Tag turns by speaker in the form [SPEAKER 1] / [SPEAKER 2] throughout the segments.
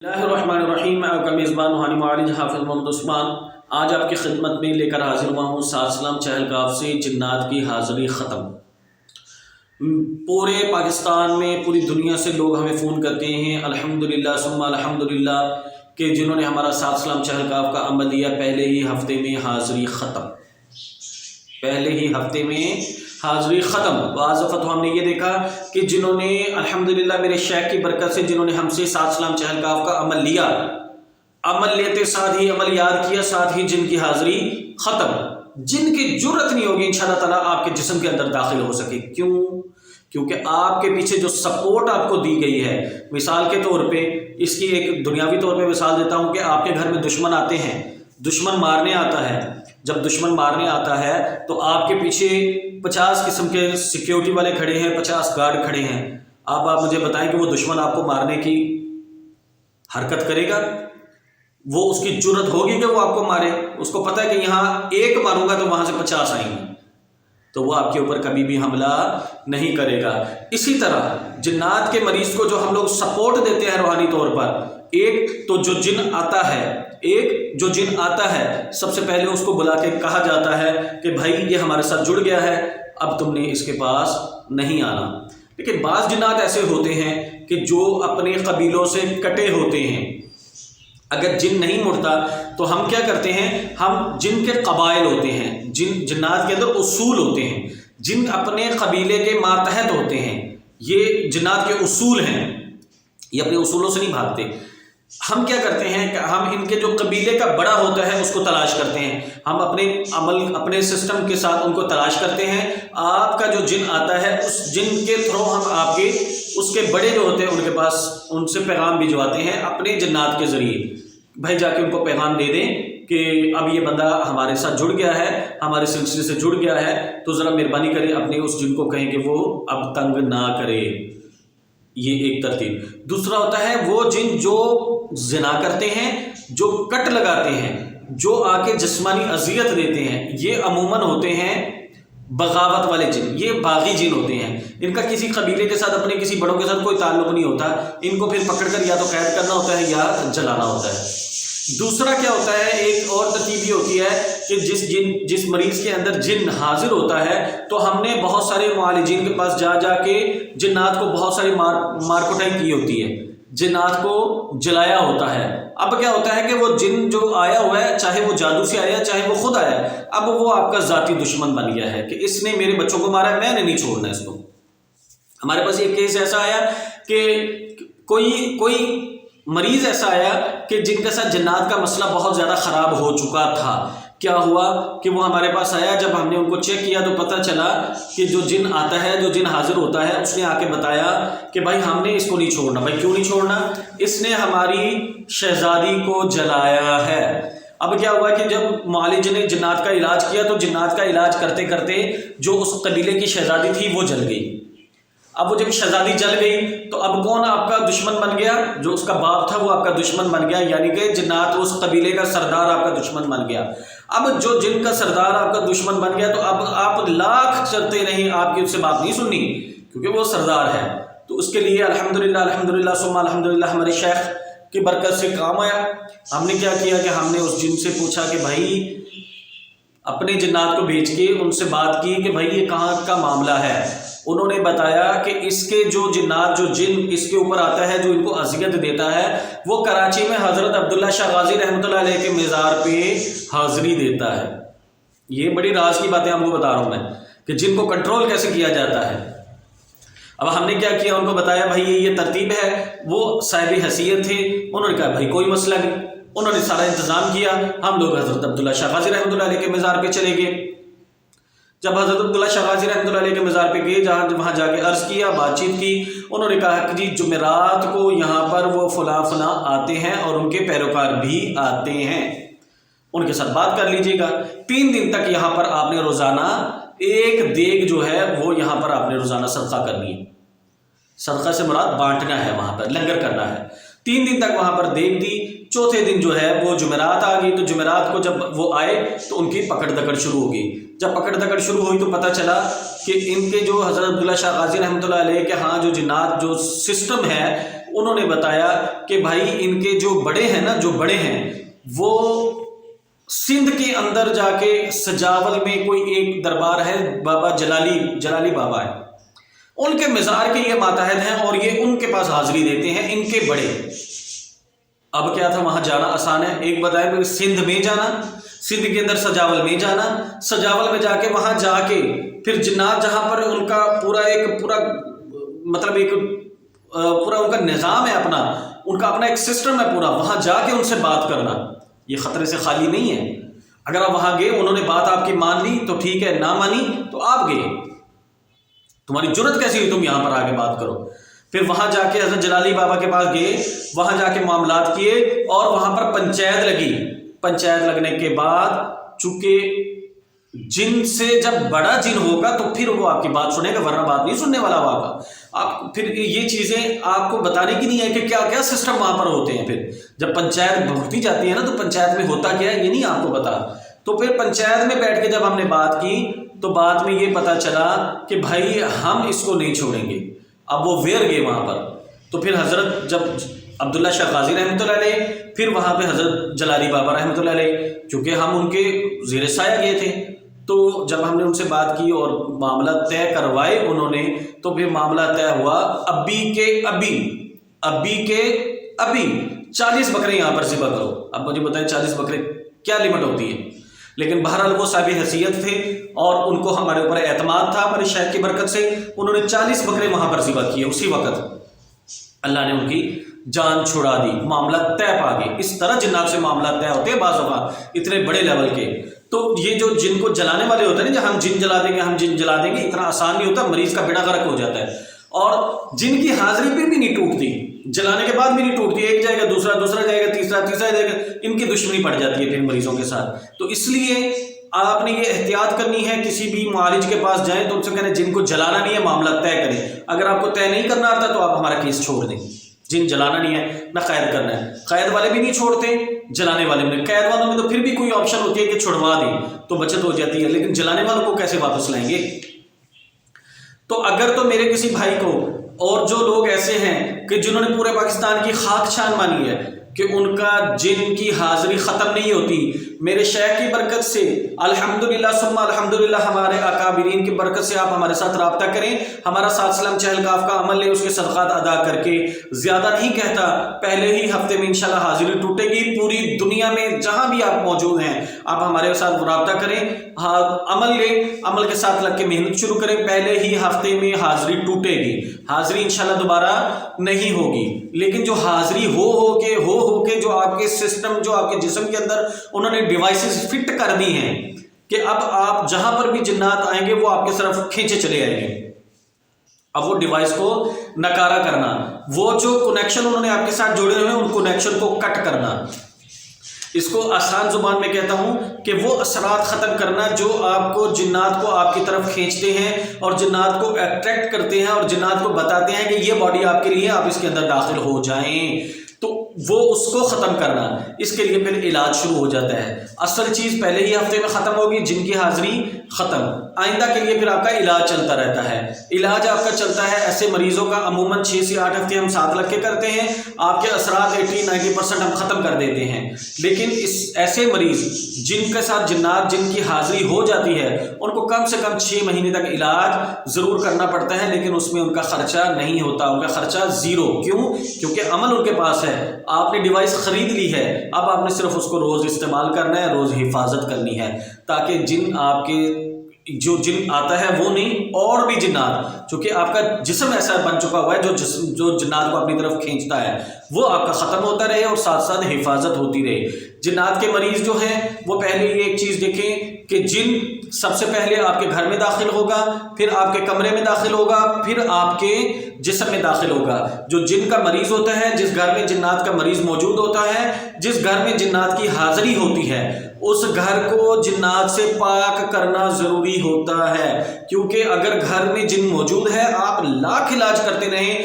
[SPEAKER 1] Bismillahirrahmanirrahim। आपका मेज़बान रूहानी मुआलिज हाफिज़ मोहम्मद उस्मान आज आपकी खिदमत में लेकर हाजिर हुआ हूँ। सात चहलगाँव से जिन्नात की हाज़िरी ख़त्म। पूरे पाकिस्तान में, पूरी दुनिया से लोग हमें फ़ोन करते हैं अल्हम्दुलिल्लाह सुम्मा अल्हम्दुलिल्लाह कि जिन्होंने हमारा सात चहलगाँव का अमल लिया पहले ही हफ्ते में हाज़िरी ख़त्म, पहले ही हफ्ते में हाज़िरी ख़त्म। वाज़फ़त हमने ये देखा कि जिन्होंने अल्हम्दुलिल्लाह मेरे शेख की बरकत से जिन्होंने हमसे सात चहलगाँव का अमल लिया, अमल लेते साथ ही अमल याद किया, साथ ही जिनकी हाज़िरी ख़त्म, जिनकी जुर्रत नहीं होगी इंशाअल्लाह ताला आपके जिस्म के अंदर दाखिल हो सके। क्यों? क्योंकि आपके पीछे जो सपोर्ट आपको दी गई है। मिसाल के तौर पे इसकी एक दुनियावी तौर पे मिसाल देता हूँ कि आपके घर में दुश्मन आते हैं, दुश्मन मारने आता है। जब दुश्मन मारने आता है तो आपके पीछे 50 किस्म के सिक्योरिटी वाले खड़े हैं, 50 गार्ड खड़े हैं। अब आप मुझे बताएं कि वो दुश्मन आपको मारने की हरकत करेगा? वो उसकी जुर्रत होगी कि वो आपको मारे? उसको पता है कि यहाँ एक मारूंगा तो वहां से 50 आएंगे, तो वो आपके ऊपर कभी भी हमला नहीं करेगा। इसी तरह जिन्नात के मरीज को जो हम लोग सपोर्ट देते हैं रूहानी तौर पर, एक तो जो जिन आता है, एक जो जिन आता है सबसे पहले उसको बुला के कहा जाता है कि भाई ये हमारे साथ जुड़ गया है, अब तुमने इसके पास नहीं आना। लेकिन बाज़ जिन्नात ऐसे होते हैं कि जो अपने कबीलों से कटे होते हैं। अगर जिन नहीं मुड़ता तो हम क्या करते हैं, हम जिन के कबाइल होते हैं, जिन्नात के अंदर उसूल होते हैं, जिन अपने कबीले के मातहत होते हैं। ये जिन्नात के उसूल हैं, ये अपने उसूलों से नहीं भागते। हम क्या करते हैं कि हम इनके जो कबीले का बड़ा होता है उसको तलाश करते हैं, हम अपने अमल अपने सिस्टम के साथ उनको तलाश करते हैं। आपका जो जिन आता है उस जिन के थ्रू हम आपके उसके बड़े जो होते हैं उनके पास उनसे पैगाम भिजवाते हैं अपने जिन्नात के ज़रिए। भाई जाके उनको पैगाम दे दें कि अब ये बंदा हमारे साथ जुड़ गया है, हमारे सिलसिले से जुड़ गया है, तो ज़रा मेहरबानी करें अपने उस जिन को कहें कि वो अब तंग ना करे। ये एक तरतीब। दूसरा होता है वो जिन जो ज़िना करते हैं, जो कट लगाते हैं, जो आके जिस्मानी अजियत देते हैं। ये अमूमन होते हैं बगावत वाले जिन, ये बागी जिन होते हैं। इनका किसी कबीले के साथ, अपने किसी बड़ों के साथ कोई ताल्लुक नहीं होता। इनको फिर पकड़कर या तो कैद करना होता है या जलाना होता है। दूसरा क्या होता है, एक और तरतीब ये होती है कि जिस मरीज़ के अंदर जिन हाजिर होता है तो हमने बहुत सारे मुआलिजीन के पास जाके जिन्नात को बहुत सारी मार कुटाई की होती है, जिन्नात को जलाया होता है। अब क्या होता है कि वो जिन जो आया हुआ है, चाहे वो जादू से आया चाहे वो खुद आया, अब वो आपका ज़ाती दुश्मन बन गया है कि इसने मेरे बच्चों को मारा है, मैंने नहीं छोड़ना इसको। हमारे पास एक केस ऐसा आया कि कोई मरीज़ ऐसा आया कि जिनके साथ जिन्नात का मसला बहुत ज़्यादा ख़राब हो चुका था। क्या हुआ कि वो हमारे पास आया, जब हमने उनको चेक किया तो पता चला कि जो जिन आता है, जो जिन हाजिर होता है, उसने आके बताया कि भाई हमने इसको नहीं छोड़ना। भाई क्यों नहीं छोड़ना? इसने हमारी शहजादी को जलाया है। अब क्या हुआ कि जब मुआलिज ने जिन्नात का इलाज किया तो जिन्नात का इलाज करते करते जो उस कबीले की शहजादी थी वो जल गई। अब वो जब शहजादी जल गई तो अब कौन आपका दुश्मन बन गया? जो उसका बाप था वो आपका दुश्मन बन गया, यानी कि जिन्नात उस कबीले का सरदार आपका दुश्मन बन गया। अब जो जिन का सरदार आपका दुश्मन बन गया तो अब आप लाख चलते नहीं, आपकी उससे बात नहीं सुननी क्योंकि वो सरदार है। तो उसके लिए अल्हम्दुलिल्लाह अल्हम्दुलिल्लाह सुम्मा अल्हम्दुलिल्लाह हमारे शेख की बरकत से काम आया। हमने क्या किया कि हमने उस जिन से पूछा कि भाई अपने जिन्नात को भेज के उनसे बात की कि भाई ये कहाँ का मामला है। उन्होंने बताया कि इसके जो जिन्नात, जो जिन इसके ऊपर आता है, जो इनको अजियत देता है, वो कराची में हज़रत अब्दुल्ला शाह गाजी रहमतुल्लाह अलैह के मज़ार पे हाज़िरी देता है। ये बड़ी राज की बातें आपको बता रहा हूँ मैं कि जिनको कंट्रोल कैसे किया जाता है। अब हमने क्या किया, उनको बताया भाई ये तरतीब है। वो साहिब हैसियत थे, उन्होंने कहा भाई कोई मसला नहीं। उन्होंने सारा इंतज़ाम किया। हम लोग हज़रत अब्दुल्ला शाह गाजी रहमतुल्लाह अलैह के मज़ार पे चले गए। जब हज़रत अब्दुल्ला शाह गाजी रहमतुल्लाह अलैह के मज़ार पे गए, वहाँ जाके अर्ज़ किया, बातचीत की, उन्होंने कहा कि जी जुमेरात को यहाँ पर वो फला आते हैं और उनके पैरोकार भी आते हैं, उनके साथ बात कर लीजिएगा। 3 दिन तक यहाँ पर आपने रोज़ाना एक देग जो है वो यहाँ पर आपने रोज़ाना सदका करनी है। सदका से मुराद बांटना है, वहाँ पर लंगर करना है। 3 दिन तक वहाँ पर देग दी। चौथे दिन जो है वो जुमेरात आ गई। तो जुमेरात को जब वो आए तो उनकी पकड़ दकड़ शुरू हो गई। जब पकड़ दकड़ शुरू हुई तो पता चला कि इनके जो हज़रत अब्दुल्ला शाह गाजी रहमतुल्लाह अलैह के यहाँ जो जिन्नात जो सिस्टम है انہوں نے بتایا کہ بھائی ان کے جو بڑے ہیں نا، جو بڑے ہیں وہ سندھ کے اندر جا کے سجاول میں کوئی ایک دربار ہے، بابا جلالی بابا ہے، ان کے مزار کے یہ ماتحت ہیں اور یہ ان کے پاس حاضری دیتے ہیں، ان کے بڑے۔ اب کیا تھا، وہاں جانا آسان ہے، ایک بتائے سندھ میں جانا، سندھ کے اندر سجاول میں جانا، سجاول میں جا کے وہاں جا کے پھر جنات جہاں پر ان کا پورا مطلب ایک پورا ان کا نظام ہے، ان کا اپنا ایک سسٹم ہے پورا، وہاں جا کے ان سے بات کرنا یہ خطرے سے خالی نہیں ہے۔ اگر آپ وہاں گئے، انہوں نے بات آپ کی مان لی تو ٹھیک ہے، نہ مانی تو آپ گئے، تمہاری جرت کیسی ہوئی تم یہاں پر آ کے بات کرو۔ پھر وہاں جا کے حضرت جلالی بابا کے پاس گئے، وہاں جا کے معاملات کیے اور وہاں پر پنچایت لگی۔ پنچایت لگنے کے بعد چونکہ جن سے جب بڑا جن ہوگا تو پھر وہ آپ کی بات سنے گا، ورنہ بات نہیں سننے والا ہوگا۔ آپ پھر یہ چیزیں آپ کو بتانے کی نہیں ہے کہ کیا کیا سسٹم وہاں پر ہوتے ہیں۔ پھر جب پنچایت بھگتی جاتی ہے نا، تو پنچایت میں ہوتا کیا ہے یہ نہیں آپ کو بتا۔ تو پھر پنچایت میں بیٹھ کے جب ہم نے بات کی تو بات میں یہ پتا چلا کہ بھائی ہم اس کو نہیں چھوڑیں گے۔ اب وہ ویر گئے وہاں پر، تو پھر حضرت جب عبداللہ شاہ غازی رحمۃ اللہ علیہ، پھر وہاں پہ حضرت جلالی بابا رحمۃ اللہ علیہ، چونکہ ہم ان کے زیر سایہ گئے تھے، تو جب ہم نے ان سے بات کی اور معاملہ طے کروائے انہوں نے، تو پھر معاملہ طے ہوا۔ ابھی کے ابھی 40 بکرے یہاں پر ذبح کرو۔ اب مجھے بتائیں 40 بکرے کیا لمٹ ہوتی ہے؟ لیکن بہرحال وہ صاحب حیثیت تھے اور ان کو ہمارے اوپر اعتماد تھا ہمارے شیخ کی برکت سے، انہوں نے 40 بکرے وہاں پر ذبح کیے۔ اسی وقت اللہ نے ان کی جان چھڑا دی، معاملہ طے پا گئے۔ اس طرح جنات سے معاملات طے ہوتے ہیں بعض دفعہ اتنے بڑے لیول کے۔ تو یہ جو جن کو جلانے والے ہوتے ہیں نا، ہم جن جلا دیں گے، اتنا آسان نہیں ہوتا، مریض کا بیڑا غرق ہو جاتا ہے۔ اور جن کی حاضری پھر بھی نہیں ٹوٹتی، جلانے کے بعد بھی نہیں ٹوٹتی، ایک جائے گا دوسرا جائے گا تیسرا جائے گا، ان کی دشمنی پڑ جاتی ہے پھر مریضوں کے ساتھ۔ تو اس لیے آپ نے یہ احتیاط کرنی ہے، کسی بھی معالج کے پاس جائیں تو ان سے کہنا جن کو جلانا نہیں ہے معاملہ طے کریں۔ اگر آپ کو طے نہیں کرنا آتا تو آپ ہمارا کیس چھوڑ دیں۔ جن جلانا نہیں ہے نہ قید کرنا ہے، قید والے بھی نہیں چھوڑتے، جلانے والے میں، قید والوں میں تو پھر بھی کوئی آپشن ہوتی ہے کہ چھڑوا دیں تو بچت ہو جاتی ہے، لیکن جلانے والوں کو کیسے واپس لائیں گے؟ تو اگر تو میرے کسی بھائی کو، اور جو لوگ ایسے ہیں کہ جنہوں نے پورے پاکستان کی خاک چھان مانی ہے کہ ان کا جن کی حاضری ختم نہیں ہوتی، میرے شیخ کی برکت سے الحمدللہ ثم الحمدللہ، ہمارے اکابرین کی برکت سے آپ ہمارے ساتھ رابطہ کریں، ہمارا سات سلام چہل کاف کا عمل لیں، اس کے صدقات ادا کر کے، زیادہ نہیں کہتا، پہلے ہی ہفتے میں انشاءاللہ حاضری ٹوٹے گی۔ پوری دنیا میں جہاں بھی آپ موجود ہیں آپ ہمارے ساتھ رابطہ کریں، عمل لیں، عمل کے ساتھ لگ کے محنت شروع کریں، پہلے ہی ہفتے میں حاضری ٹوٹے گی، حاضری انشاءاللہ دوبارہ نہیں ہوگی۔ لیکن جو حاضری ہو کے جو آپ کے سسٹم، جو آپ کے جسم کے اندر انہوں نے ڈیوائسز فٹ کر دی ہیں کہ اب آپ جہاں پر بھی جنات آئیں گے وہ آپ کی طرف کھینچے چلے آئیں گے، اب وہ ڈیوائس کو نکارا کرنا، وہ جو کنیکشن انہوں نے آپ کے ساتھ جوڑے ہوئے ہیں ان کنیکشن کو کٹ کرنا، اس کو آسان زبان میں کہتا ہوں کہ وہ اثرات ختم کرنا جو آپ کو جنات کو آپ کی طرف کھینچتے ہیں اور جنات کو اٹریکٹ کرتے ہیں اور جنات کو بتاتے ہیں کہ یہ باڈی آپ کے لیے، آپ اس کے اندر داخل ہو جائیں، تو وہ اس کو ختم کرنا۔ اس کے لیے پھر علاج شروع ہو جاتا ہے۔ اصل چیز پہلے ہی ہفتے میں ختم ہوگی، جن کی حاضری ختم، آئندہ کے لیے پھر آپ کا علاج چلتا رہتا ہے۔ علاج آپ کا چلتا ہے، ایسے مریضوں کا عموماً 6 سے 8 ہفتے ہم ساتھ لگ کے کرتے ہیں، آپ کے اثرات 80-90% ہم ختم کر دیتے ہیں۔ لیکن ایسے مریض جن کے ساتھ جنات، جن کی حاضری ہو جاتی ہے، ان کو کم سے کم 6 مہینے تک علاج ضرور کرنا پڑتا ہے، لیکن اس میں ان کا خرچہ نہیں ہوتا، ان کا خرچہ زیرو۔ کیوں؟ کیونکہ عمل ان کے پاس ہے، آپ نے ڈیوائس خرید لی ہے، اب آپ نے صرف اس کو روز استعمال کرنا ہے، روز حفاظت کرنی ہے، تاکہ جن آپ کے جو جن آتا ہے وہ نہیں، اور بھی جنات، چونکہ آپ کا جسم ایسا بن چکا ہوا ہے جو جنات کو اپنی طرف کھینچتا ہے، وہ آپ کا ختم ہوتا رہے اور ساتھ ساتھ حفاظت ہوتی رہے۔ جنات کے مریض جو ہیں وہ پہلے یہ ایک چیز دیکھیں کہ جن سب سے پہلے آپ کے گھر میں داخل ہوگا، پھر آپ کے کمرے میں داخل ہوگا، پھر آپ کے جسم میں داخل ہوگا۔ جو جن کا مریض ہوتا ہے، جس گھر میں جنات کا مریض موجود ہوتا ہے، جس گھر میں جنات کی حاضری ہوتی ہے، اس گھر کو جنات سے پاک کرنا ضروری ہوتا ہے، کیونکہ اگر گھر میں جن موجود ہے، آپ لاکھ علاج کرتے رہیں،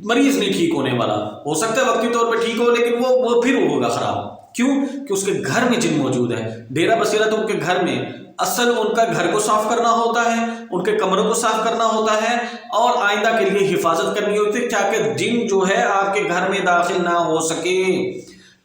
[SPEAKER 1] मरीज़ नहीं ठीक होने वाला। हो सकता है वक्ती तौर पे ठीक हो, लेकिन वो फिर होगा ख़राब। क्यों? कि उसके घर में जिन मौजूद है। डेरा बसेरा तो उनके घर में, असल उनका घर को साफ करना होता है, उनके कमरों को साफ करना होता है और आइंदा के लिए हिफाजत करनी होती है, ताकि जिन जो है आपके घर में दाखिल ना हो सके।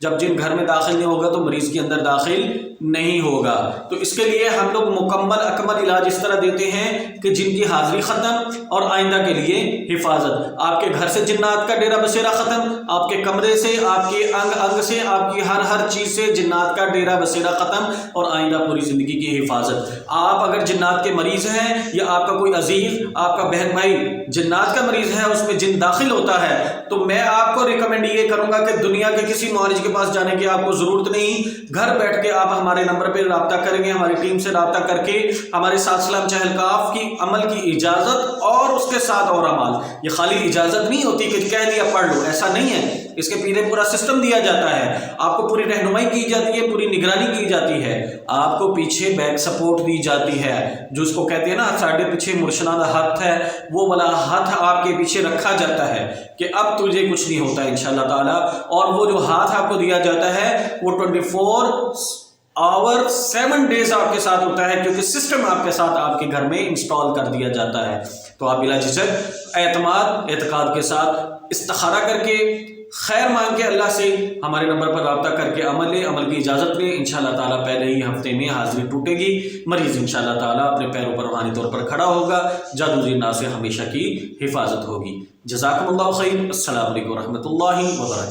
[SPEAKER 1] जब जिन घर में दाखिल नहीं होगा तो मरीज़ के अंदर दाखिल नहीं होगा। तो इसके लिए हम लोग मुकम्मल अकमल इलाज इस तरह देते हैं कि जिनकी हाजिरी ख़त्म और आइंदा के लिए हिफाजत। आपके घर से जिन्नात का डेरा बसेरा ख़त्म, आपके कमरे से, आपके अंग अंग से, आपकी हर चीज़ से जिन्नात का डेरा बसेरा ख़त्म और आइंदा पूरी ज़िंदगी की हिफाजत। आप अगर जिन्नात के मरीज़ हैं या आपका कोई अजीज़, आपका बहन भाई जिन्नात का मरीज़ है, उसमें जिन दाखिल होता है, तो मैं आपको रिकमेंड ये करूँगा कि दुनिया के किसी मौलवी के पास जाने की आपको ज़रूरत नहीं। घर बैठ के आप हमारे नंबर पे रब्ता करेंगे, हमारी टीम से रब्ता करके हमारे साथ सलाम चहलकाफ की अमल की इजाज़त और उसके साथ और अमाल। ये खाली इजाज़त नहीं होती कि कह दिया पढ़ लो, ऐसा नहीं है। इसके पीछे पूरा सिस्टम दिया जाता है, आपको पूरी रहनुमाई की जाती है, पूरी निगरानी की जाती है, आपको पीछे बैक सपोर्ट दी जाती है, जो उसको कहते हैं ना साढ़े पीछे मुर्शनादा हाथ है, वो वाला हाथ आपके पीछे रखा जाता है कि अब तुझे कुछ नहीं होता इंशाअल्लाह ताला। और वो जो हाथ आपको दिया जाता है वो 24 आवर 7 डेज आपके साथ होता है, क्योंकि सिस्टम आपके साथ आपके घर में इंस्टॉल कर दिया जाता है। तो आप बिला झिझक एतमाद एतकाद के साथ इस्तिखारा करके खैर मांग के अल्लाह से हमारे नंबर पर रब्ता करके अमल की इजाज़त लें। इंशाअल्लाह ताला पहले ही हफ्ते में हाजिरी टूटेगी, मरीज़ इंशाअल्लाह ताला अपने पैरों पर रूहानी तौर पर खड़ा होगा, जादू जिन्नात से हमेशा की हिफाजत होगी। जज़ाकुमुल्लाहु खैर। अस्सलामु अलैकुम व रहमतुल्लाहि व बरकातहू।